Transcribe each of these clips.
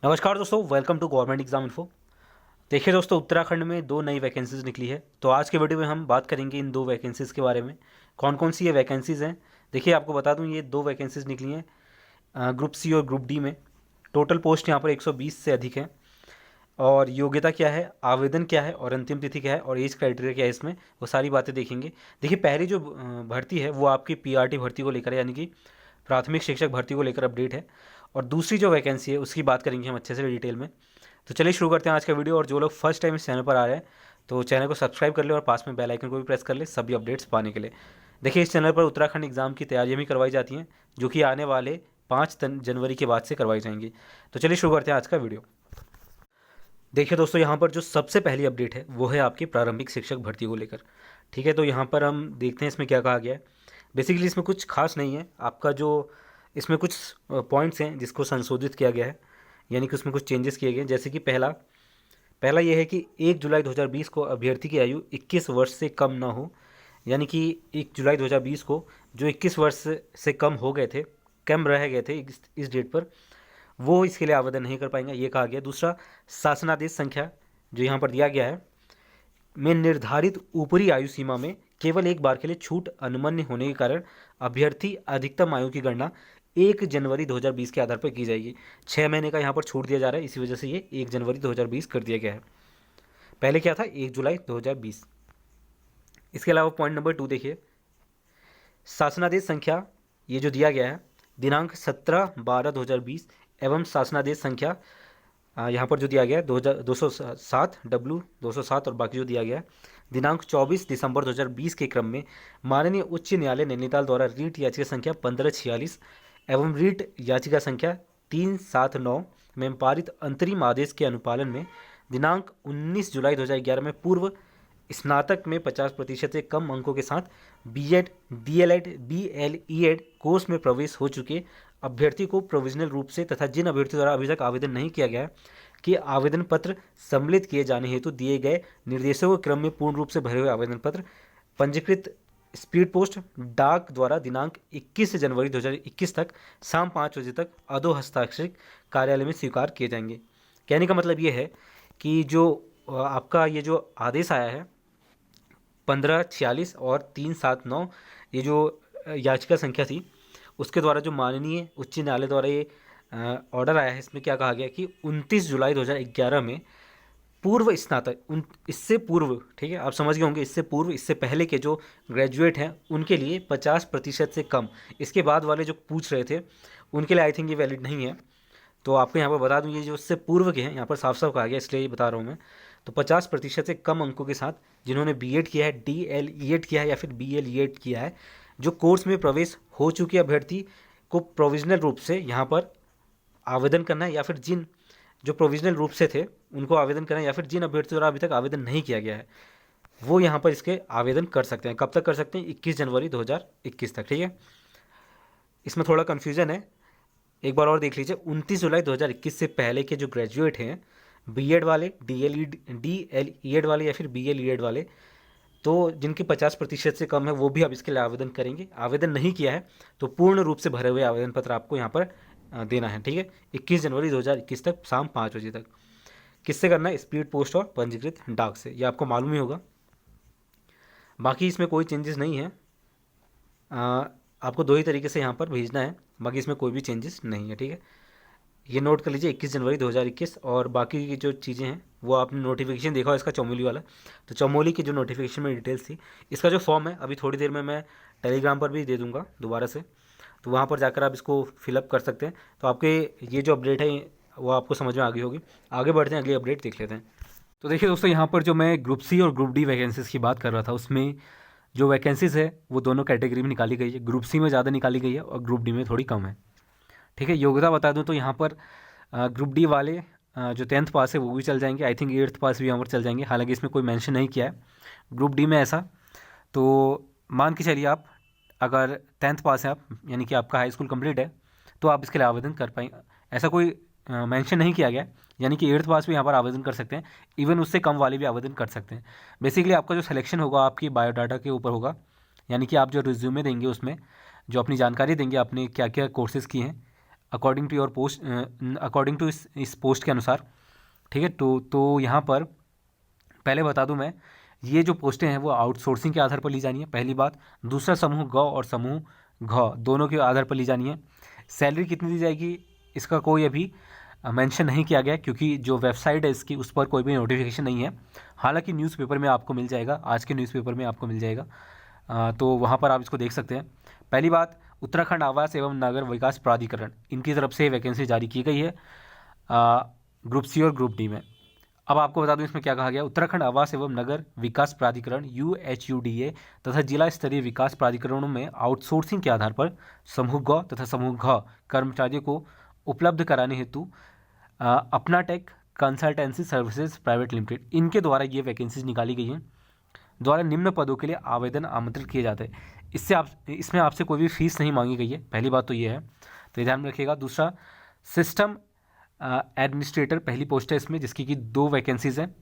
नमस्कार दोस्तों, welcome to government exam info. देखिए दोस्तों, उत्तराखंड में दो नई वैकेंसीज निकली है। तो आज के वीडियो में हम बात करेंगे इन दो वैकेंसीज़ के बारे में। कौन कौन सी ये वैकेंसीज़ हैं। देखिए आपको बता दूं, ये दो वैकेंसीज निकली हैं ग्रुप सी और ग्रुप डी में। टोटल पोस्ट यहाँ पर 120 से अधिक है। और योग्यता क्या है, आवेदन क्या है और अंतिम तिथि क्या है और एज क्राइटेरिया क्या है, इसमें वो सारी बातें देखेंगे। देखिए पहली जो भर्ती है वो आपकी पीआरटी भर्ती को लेकर है, यानी कि प्राथमिक शिक्षक भर्ती को लेकर अपडेट है। और दूसरी जो वैकेंसी है उसकी बात करेंगे हम अच्छे से डिटेल में। तो चलिए शुरू करते हैं आज का वीडियो। और जो लोग फर्स्ट टाइम इस चैनल पर आ रहे हैं तो चैनल को सब्सक्राइब कर ले और पास में बेल आइकन को भी प्रेस कर ले सभी अपडेट्स पाने के लिए। देखिए इस चैनल पर उत्तराखंड एग्जाम की तैयारियां भी करवाई जाती हैं, जो कि आने वाले 5 जनवरी के बाद से करवाई जाएंगी। तो चलिए शुरू करते हैं आज का वीडियो। देखिए दोस्तों, यहाँ पर जो सबसे पहली अपडेट है वो है आपकी प्रारंभिक शिक्षक भर्ती को लेकर। ठीक है, तो यहाँ पर हम देखते हैं इसमें क्या कहा गया है। बेसिकली इसमें कुछ खास नहीं है। आपका जो इसमें कुछ पॉइंट्स हैं जिसको संशोधित किया गया है, यानी कि उसमें कुछ चेंजेस किए गए हैं। जैसे कि पहला पहला ये है कि 1 जुलाई 2020 को अभ्यर्थी की आयु 21 वर्ष से कम ना हो। यानी कि 1 जुलाई 2020 को जो 21 वर्ष से कम हो गए थे, कम रह गए थे इस डेट पर, वो इसके लिए आवेदन नहीं कर पाएंगे, ये कहा गया। दूसरा, शासनादेश संख्या जो यहाँ पर दिया गया है में निर्धारित ऊपरी आयु सीमा में केवल एक बार के लिए छूट अनुमन्य होने के कारण अभ्यर्थी अधिकतम आयु की गणना 1 जनवरी 2020 के आधार पर की जाएगी। 6 महीने का यहाँ पर छूट दिया जा रहा है, इसी वजह से ये 1 जनवरी 2020 कर दिया गया है। पहले क्या था, 1 जुलाई 2020। इसके अलावा पॉइंट नंबर 2 देखिए, शासनादेश संख्या ये जो दिया गया है दिनांक 17/12/2020 एवं शासनादेश संख्या यहाँ पर जो दिया गया है 207 W 207 और बाकी जो दिया गया है दिनांक 24 दिसंबर 2020 के क्रम में माननीय उच्च न्यायालय नैनीताल द्वारा रीट याचिका संख्या 1546 एवं रीट याचिका संख्या 379 में पारित अंतरिम आदेश के अनुपालन में दिनांक 19 जुलाई 2011 में पूर्व स्नातक में 50% से कम अंकों के साथ बीएड, डीएलएड, बीएलईएड कोर्स में प्रवेश हो चुके अभ्यर्थी को प्रोविजनल रूप से तथा जिन अभ्यर्थियों द्वारा अभी तक आवेदन नहीं किया गया है कि आवेदन पत्र सम्मिलित किए जाने हेतु दिए गए निर्देशों के क्रम में पूर्ण रूप से भरे हुए आवेदन पत्र पंजीकृत स्पीड पोस्ट डाक द्वारा दिनांक 21 जनवरी 2021 तक शाम 5 बजे तक अधो हस्ताक्षरित कार्यालय में स्वीकार किए जाएंगे। कहने का मतलब ये है कि जो आपका ये जो आदेश आया है 1546 और 379, ये जो याचिका संख्या थी उसके द्वारा जो माननीय उच्च न्यायालय द्वारा ये ऑर्डर आया है, इसमें क्या कहा गया कि 29 जुलाई 2011 में पूर्व स्नातक इससे पूर्व, ठीक है आप समझ गए होंगे, इससे पूर्व इससे पहले के जो ग्रेजुएट हैं उनके लिए 50% से कम। इसके बाद वाले जो पूछ रहे थे उनके लिए आई थिंक ये वैलिड नहीं है। तो आपको यहाँ पर बता दूँ, ये जो इससे पूर्व के हैं यहाँ पर साफ साफ कहा गया, इसलिए ये बता रहा हूँ मैं। तो 50% से कम अंकों के साथ जिन्होंने बीएड किया है, डीएलईएड किया है या फिर बीएलईएड किया है, जो कोर्स में प्रवेश हो चुके अभ्यर्थी को प्रोविजनल रूप से यहाँ पर आवेदन करना है, या फिर जिन जो प्रोविजनल रूप से थे उनको आवेदन करना है, या फिर जिन अभ्यर्थियों द्वारा अभी तक आवेदन नहीं किया गया है वो यहाँ पर इसके आवेदन कर सकते हैं। कब तक कर सकते हैं, 21 जनवरी 2021 तक। ठीक है, इसमें थोड़ा कन्फ्यूज़न है, एक बार और देख लीजिए। 29 जुलाई 2021 से पहले के जो ग्रेजुएट हैं, बीएड वाले, डीएलईएड वाले या फिर बीएलईएड वाले, तो जिनकी 50% से कम है वो भी अब इसके लिए आवेदन करेंगे। आवेदन नहीं किया है तो पूर्ण रूप से भरे हुए आवेदन पत्र आपको यहाँ पर देना है। ठीक है, 21 जनवरी 2021 तक शाम 5 बजे तक। किससे करना है, स्पीड पोस्ट और पंजीकृत डाक से, ये आपको मालूम ही होगा। बाकी इसमें कोई चेंजेस नहीं है। आपको 2 ही तरीके से यहाँ पर भेजना है, बाकी इसमें कोई भी चेंजेस नहीं है। ठीक है, ये नोट कर लीजिए 21 जनवरी 2021। और बाकी की जो चीज़ें हैं वो आपने नोटिफिकेशन देखा हो इसका चमोली वाला, तो चमोली की जो नोटिफिकेशन में डिटेल्स थी, इसका जो फॉर्म है अभी थोड़ी देर में मैं टेलीग्राम पर भी दे दूंगा दोबारा से, तो वहाँ पर जाकर आप इसको फिलअप कर सकते हैं। तो आपके ये जो अपडेट है वो आपको समझ में आ गई होगी। आगे बढ़ते हैं, अगली अपडेट देख लेते हैं। तो देखिए दोस्तों, यहाँ पर जो मैं ग्रुप सी और ग्रुप डी वैकेंसीज़ की बात कर रहा था, उसमें जो वैकेंसीज़ है वो दोनों कैटेगरी में निकाली गई है। ग्रुप सी में ज़्यादा निकाली गई है और ग्रुप डी में थोड़ी कम है। ठीक है, योग्यता बता दूं तो यहाँ पर ग्रुप डी वाले जो 10th पास है वो भी चल जाएंगे। आई थिंक 8th पास भी यहाँ पर चल जाएंगे, हालांकि इसमें कोई मेंशन नहीं किया है ग्रुप डी में ऐसा। तो मान के चलिए आप अगर 10th पास है आप, यानी कि आपका हाई स्कूल कंप्लीट है, तो आप इसके लिए आवेदन कर पाएंगे। ऐसा कोई मेंशन नहीं किया गया, यानी कि 8th पास भी यहाँ पर आवेदन कर सकते हैं, इवन उससे कम वाले भी आवेदन कर सकते हैं। बेसिकली आपका जो सिलेक्शन होगा आपकी बायोडाटा के ऊपर होगा, यानी कि आप जो रिज्यूमे देंगे उसमें जो अपनी जानकारी देंगे, आपने क्या क्या कोर्सेज़ किए हैं, according to your post, according to इस पोस्ट के अनुसार। ठीक है, तो यहाँ पर पहले बता दूँ मैं, ये जो पोस्टें हैं वो आउटसोर्सिंग के आधार पर ली जानी है, पहली बात। दूसरा, समूह ग और समूह घ दोनों के आधार पर ली जानी है। सैलरी कितनी दी जाएगी इसका कोई अभी मेंशन नहीं किया गया, क्योंकि जो वेबसाइट है इसकी उस पर कोई भी नोटिफिकेशन नहीं है। हालांकि न्यूज़पेपर में आपको मिल जाएगा, आज के न्यूज़पेपर में आपको मिल जाएगा, तो वहाँ पर आप इसको देख सकते हैं। पहली बात, उत्तराखंड आवास एवं नगर विकास प्राधिकरण, इनकी तरफ से वैकेंसी जारी की गई है ग्रुप सी और ग्रुप डी में। अब आपको बता दूं इसमें क्या कहा गया। उत्तराखंड आवास एवं नगर विकास प्राधिकरण UHUDA तथा जिला स्तरीय विकास प्राधिकरणों में आउटसोर्सिंग के आधार पर समूह ग तथा समूह घ कर्मचारियों को उपलब्ध कराने हेतु अपना tech consultancy services private limited, इनके द्वारा ये वैकेंसीज निकाली गई हैं। द्वारा निम्न पदों के लिए आवेदन आमंत्रित किए जाते हैं। इसमें आपसे कोई भी फीस नहीं मांगी गई है, पहली बात तो ये है, तो ये ध्यान में रखिएगा। दूसरा, सिस्टम एडमिनिस्ट्रेटर पहली पोस्ट है इसमें, जिसकी कि 2 वैकेंसीज़ हैं,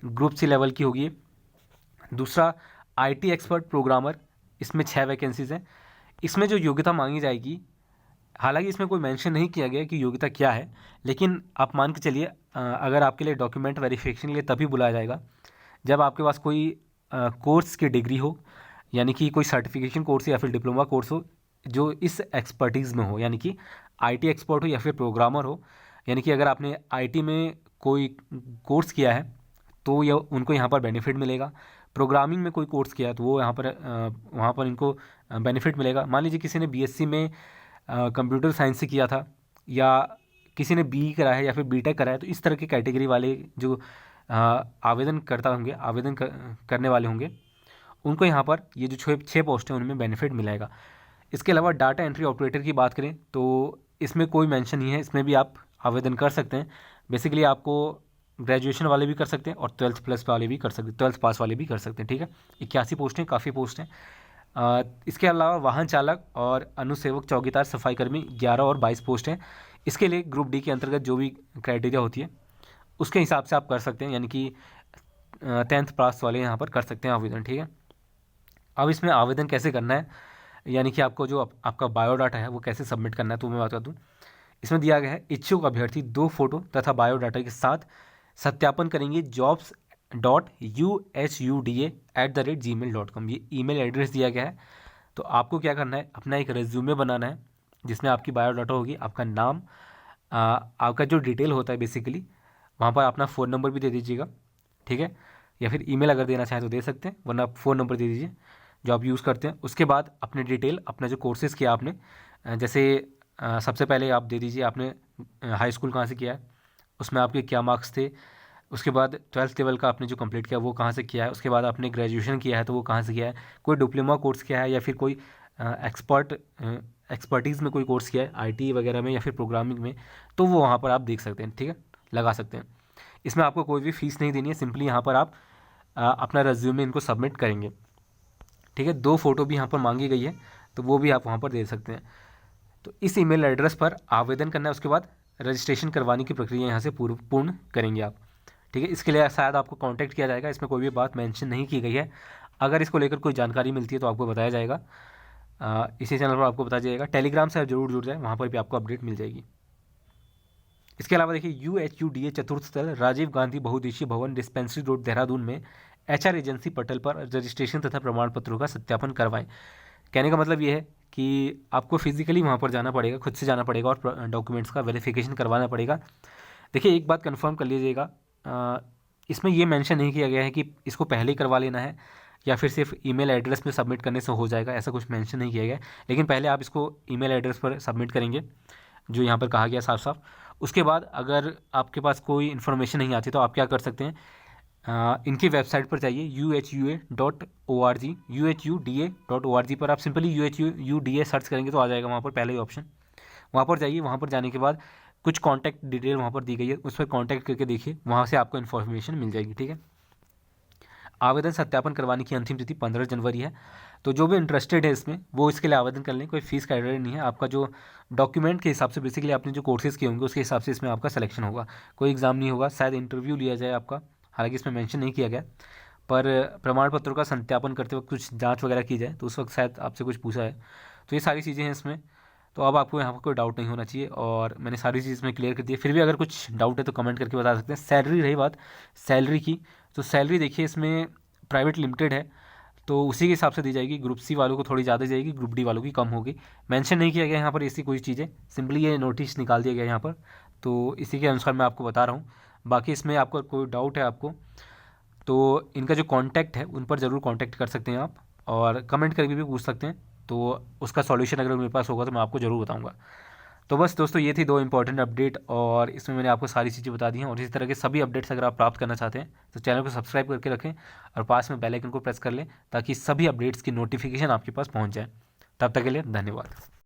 ग्रुप सी लेवल की होगी। दूसरा, IT एक्सपर्ट प्रोग्रामर, इसमें 6 वैकेंसीज़ हैं। इसमें जो योग्यता मांगी जाएगी, हालांकि इसमें कोई मेंशन नहीं किया गया कि योग्यता क्या है, लेकिन आप मान के चलिए अगर आपके लिए डॉक्यूमेंट वेरिफिकेशन के लिए तभी बुलाया जाएगा जब आपके पास कोई कोर्स की डिग्री हो, यानी कि कोई सर्टिफिकेशन कोर्स या फिर डिप्लोमा कोर्स हो जो इस एक्सपर्टीज़ में हो, यानी कि IT एक्सपर्ट हो या फिर प्रोग्रामर हो। यानी कि अगर आपने IT में कोई कोर्स किया है तो यह उनको यहाँ पर बेनिफिट मिलेगा। प्रोग्रामिंग में कोई कोर्स किया है तो वो यहाँ पर वहाँ पर इनको बेनिफिट मिलेगा। मान लीजिए किसी ने BSc में कंप्यूटर साइंस से किया था, या किसी ने BE करा है या फिर BTech करा है, तो इस तरह की कैटेगरी वाले जो आवेदन करने वाले होंगे, उनको यहाँ पर ये जो 6 पोस्ट हैं उनमें बेनिफिट मिलेगा। इसके अलावा डाटा एंट्री ऑपरेटर की बात करें तो इसमें कोई मेंशन नहीं है, इसमें भी आप आवेदन कर सकते हैं। बेसिकली आपको ग्रेजुएशन वाले भी कर सकते हैं और 12th प्लस वाले भी कर सकते हैं, 12th पास वाले भी कर सकते हैं। ठीक है, 81 पोस्टें, काफ़ी पोस्ट हैं। इसके अलावा वाहन चालक और अनुसेवक चौकीदार सफाईकर्मी 11 और 22 पोस्ट हैं। इसके लिए ग्रुप डी के अंतर्गत जो भी क्राइटेरिया होती है उसके हिसाब से आप कर सकते हैं, यानी कि 10th पास वाले यहाँ पर कर सकते हैं आवेदन। ठीक है, अब इसमें आवेदन कैसे करना है, यानी कि आपको जो आपका बायोडाटा है वो कैसे सबमिट करना है, तो मैं बता दूँ। इसमें दिया गया है, इच्छुक अभ्यर्थी 2 फोटो तथा बायोडाटा के साथ सत्यापन करेंगे jobs.uhuda@gmail.com, ये ईमेल एड्रेस दिया गया है। तो आपको क्या करना है, अपना एक रेज्यूमे बनाना है जिसमें आपकी बायोडाटा होगी, आपका नाम, आपका जो डिटेल होता है बेसिकली, वहाँ पर अपना फ़ोन नंबर भी दे दीजिएगा। ठीक है, या फिर ईमेल अगर देना चाहें तो दे सकते हैं, वरना आप फ़ोन नंबर दे दीजिए जो आप यूज़ करते हैं। उसके बाद अपने डिटेल, अपना जो कोर्सेज़ किया आपने, जैसे सबसे पहले आप दे दीजिए आपने हाई स्कूल कहाँ से किया है, उसमें आपके क्या मार्क्स थे। उसके बाद 12th लेवल का आपने जो कंप्लीट किया वो कहाँ से किया है। उसके बाद आपने ग्रेजुएशन किया है तो वो कहाँ से किया है, कोई डिप्लोमा कोर्स किया है या फिर कोई एक्सपर्टीज़ में कोई कोर्स किया है IT वगैरह में या फिर प्रोग्रामिंग में, तो वो वहाँ पर आप देख सकते हैं। ठीक है, लगा सकते हैं। इसमें आपको कोई भी फ़ीस नहीं देनी है, सिंपली यहाँ पर आप अपना रेज्यूमे इनको सबमिट करेंगे। ठीक है, 2 फोटो भी यहाँ पर मांगी गई है तो वो भी आप वहाँ पर दे सकते हैं। तो इस ईमेल एड्रेस पर आवेदन करना है, उसके बाद रजिस्ट्रेशन करवाने की प्रक्रिया यहाँ से पूर्ण करेंगे आप। ठीक है, इसके लिए शायद आपको कांटेक्ट किया जाएगा, इसमें कोई भी बात मेंशन नहीं की गई है। अगर इसको लेकर कोई जानकारी मिलती है तो आपको बताया जाएगा, इसी चैनल पर आपको बताया जाएगा। टेलीग्राम से आप जरूर जुड़ जाएँ, वहाँ पर भी आपको अपडेट मिल जाएगी। इसके अलावा देखिए, UHUDA चतुर्थ स्थल राजीव गांधी बहुउद्देशीय भवन डिस्पेंसरी रोड देहरादून में HR एजेंसी पटल पर रजिस्ट्रेशन तथा प्रमाण पत्रों का सत्यापन करवाएं। कहने का मतलब ये है कि आपको फिजिकली वहाँ पर जाना पड़ेगा, खुद से जाना पड़ेगा और डॉक्यूमेंट्स का वेरिफिकेशन करवाना पड़ेगा। देखिए, एक बात कंफर्म कर लीजिएगा, इसमें ये मेंशन नहीं किया गया है कि इसको पहले ही करवा लेना है या फिर सिर्फ ईमेल एड्रेस में सबमिट करने से हो जाएगा, ऐसा कुछ मेंशन नहीं किया गया है। लेकिन पहले आप इसको ईमेल एड्रेस पर सबमिट करेंगे जो यहाँ पर कहा गया साफ साफ। उसके बाद अगर आपके पास कोई इन्फॉर्मेशन नहीं आती तो आप क्या कर सकते हैं, इनकी वेबसाइट पर जाइए UHUA.org, UHUDA.org पर आप सिंपली UHUDA सर्च करेंगे तो आ जाएगा वहाँ पर पहले ही ऑप्शन। वहाँ पर जाइए, वहाँ पर जाने के बाद कुछ कॉन्टैक्ट डिटेल वहाँ पर दी गई है, उस पर कॉन्टैक्ट करके देखिए, वहाँ से आपको इन्फॉर्मेशन मिल जाएगी। ठीक है, आवेदन सत्यापन करवाने की अंतिम तिथि 15 जनवरी है। तो जो भी इंटरेस्टेड है इसमें वो इसके लिए आवेदन कर लें, कोई फीस क्राइटेरिया नहीं है। आपका जो डॉक्यूमेंट के हिसाब से, बेसिकली आपने जो कोर्सेज़ किए होंगे उसके हिसाब से इसमें आपका सिलेक्शन होगा, कोई एग्ज़ाम नहीं होगा, शायद इंटरव्यू लिया जाए आपका, हालांकि इसमें मेंशन नहीं किया गया। पर प्रमाण पत्रों का सत्यापन करते वक्त कुछ जांच वगैरह की जाए तो उस वक्त शायद आपसे कुछ पूछा है। तो ये सारी चीज़ें हैं इसमें। तो अब आपको यहाँ पर कोई डाउट नहीं होना चाहिए और मैंने सारी चीज़ में क्लियर कर दी है। फिर भी अगर कुछ डाउट है तो कमेंट करके बता सकते हैं। सैलरी रही बात सैलरी की, तो सैलरी देखिए इसमें प्राइवेट लिमिटेड है तो उसी के हिसाब से दी जाएगी। ग्रुप सी वालों को थोड़ी ज़्यादा जाएगी, ग्रुप डी वालों की कम होगी। मेंशन नहीं किया गया यहाँ पर ऐसी कोई चीज़ें, सिंपली ये नोटिस निकाल दिया गया यहाँ पर, तो इसी के अनुसार मैं आपको बता रहा हूँ। बाकी इसमें आपको कोई डाउट है आपको तो इनका जो कॉन्टैक्ट है उन पर ज़रूर कॉन्टैक्ट कर सकते हैं आप, और कमेंट करके भी पूछ सकते हैं, तो उसका सॉल्यूशन अगर मेरे पास होगा तो मैं आपको ज़रूर बताऊंगा। तो बस दोस्तों ये थी 2 इंपॉर्टेंट अपडेट और इसमें मैंने आपको सारी चीज़ें बता दी हैं। और इसी तरह के सभी अपडेट्स अगर आप प्राप्त करना चाहते हैं तो चैनल को सब्सक्राइब करके रखें और पास में बेल आइकन को प्रेस कर लें ताकि सभी अपडेट्स की नोटिफिकेशन आपके पास पहुंच जाए। तब तक के लिए धन्यवाद।